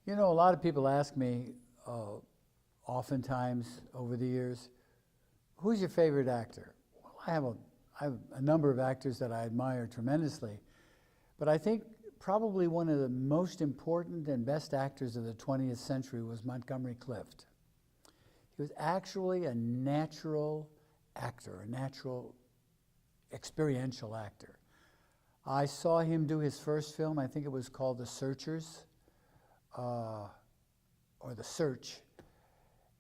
You know, a lot of people ask me, oftentimes over the years, who's your favorite actor? Well, I have a number of actors that I admire tremendously, but I think probably one of the most important and best actors of the 20th century was Montgomery Clift. He was actually a natural actor, a natural experiential actor. I saw him do his first film, I think it was called The Searchers, or The Search.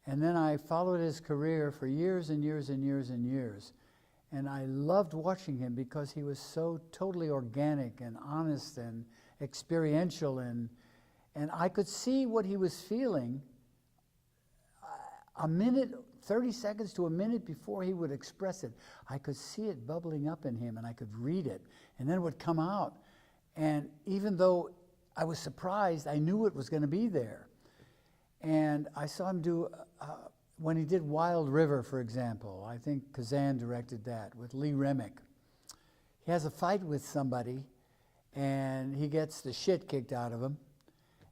And then I followed his career for years and years and years and years. And I loved watching him because he was so totally organic and honest and experiential. And I could see what he was feeling a minute, 30 seconds to a minute before he would express it. I could see it bubbling up in him and I could read it. And then it would come out. And even though I was surprised, I knew it was going to be there. And I saw him do, when he did Wild River, for example, I think Kazan directed that with Lee Remick. He has a fight with somebody, and he gets the shit kicked out of him,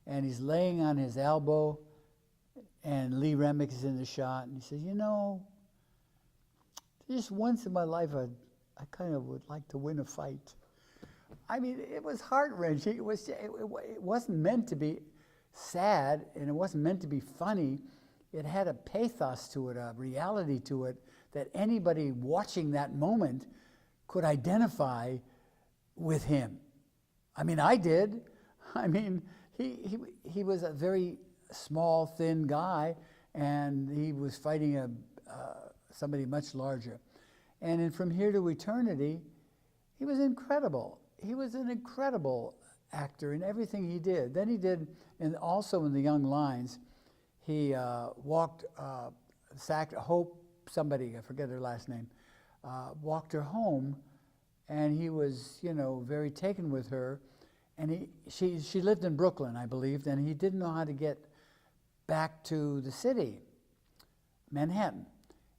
and he's laying on his elbow, and Lee Remick is in the shot, and he says, you know, just once in my life, I kind of would like to win a fight. I mean, it was heart-wrenching. It wasn't meant to be sad, and it wasn't meant to be funny. It had a pathos to it, a reality to it, that anybody watching that moment could identify with him. I mean, I did. I mean, he was a very small, thin guy, and he was fighting somebody much larger. And in From Here to Eternity, he was incredible. He was an incredible actor in everything he did. Then he did, and also in The Young Lions, he walked Hope, somebody, I forget her last name, walked her home, and he was, you know, very taken with her. And she lived in Brooklyn, I believed, and he didn't know how to get back to the city, Manhattan.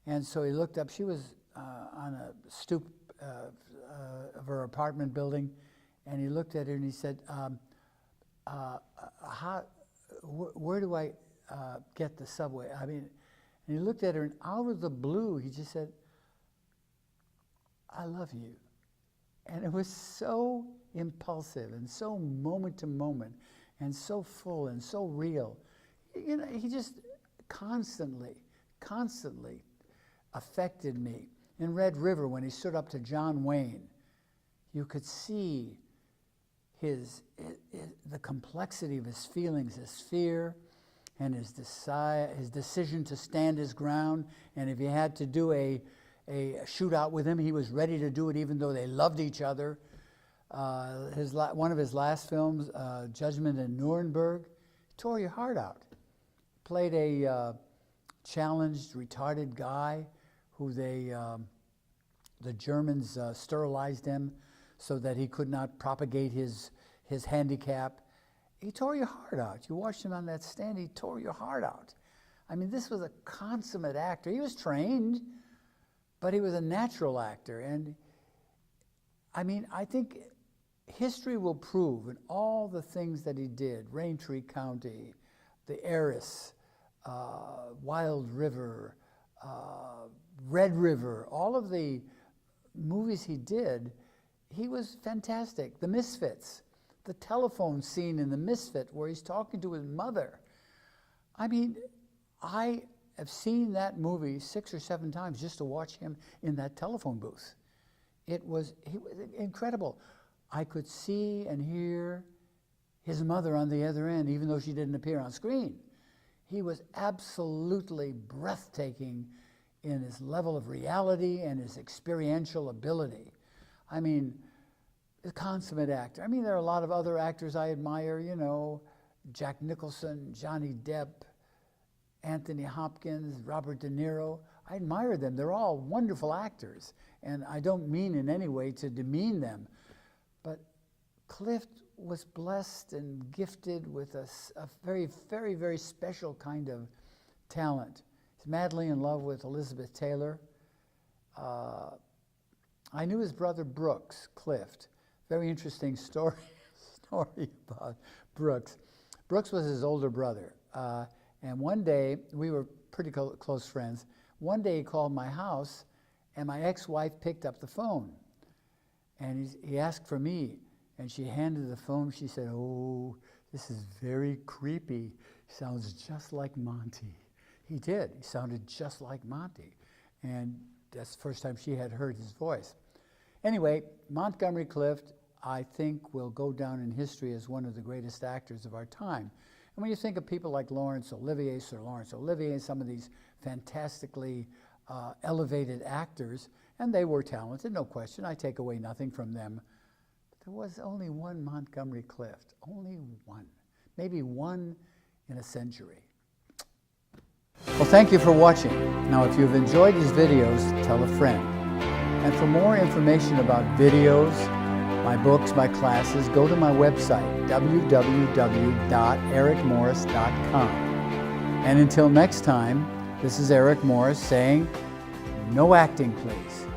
And so he looked up, she was on a stoop of her apartment building, and he looked at her and he said, where do I get the subway? I mean, and he looked at her, and out of the blue, he just said, I love you. And it was so impulsive and so moment to moment and so full and so real. You know, he just constantly affected me. In Red River, when he stood up to John Wayne, you could see the complexity of his feelings, his fear, and his decision to stand his ground. And if he had to do a shootout with him, he was ready to do it, even though they loved each other. One of his last films, Judgment in Nuremberg, tore your heart out. Played a challenged, retarded guy who the Germans sterilized him so that he could not propagate his handicap. He tore your heart out. You watched him on that stand, he tore your heart out. I mean, this was a consummate actor. He was trained, but he was a natural actor. And I mean, I think history will prove in all the things that he did, Raintree County, The Heiress, Wild River, Red River, all of the movies he did, he was fantastic. The Misfits, the telephone scene in The Misfit where he's talking to his mother. I mean, I have seen that movie 6 or 7 times just to watch him in that telephone booth. He was incredible. I could see and hear his mother on the other end, even though she didn't appear on screen. He was absolutely breathtaking in his level of reality and his experiential ability. I mean, a consummate actor. I mean, there are a lot of other actors I admire, you know, Jack Nicholson, Johnny Depp, Anthony Hopkins, Robert De Niro. I admire them. They're all wonderful actors. And I don't mean in any way to demean them. But Clift was blessed and gifted with a very, very, very special kind of talent. He's madly in love with Elizabeth Taylor. I knew his brother Brooks Clift. Very interesting story about Brooks. Brooks was his older brother. And one day, we were pretty close friends. One day he called my house, and my ex-wife picked up the phone. And he asked for me, and she handed the phone. She said, "Oh, this is very creepy. Sounds just like Monty." He did. He sounded just like Monty. And that's the first time she had heard his voice. Anyway, Montgomery Clift, I think, will go down in history as one of the greatest actors of our time. And when you think of people like Sir Laurence Olivier, and some of these fantastically elevated actors, and they were talented, no question, I take away nothing from them. But there was only one Montgomery Clift, only one, maybe one in a century. Well, thank you for watching. Now, if you've enjoyed these videos, tell a friend. And for more information about videos, my books, my classes, go to my website, www.ericmorris.com. And until next time, this is Eric Morris saying, no acting, please.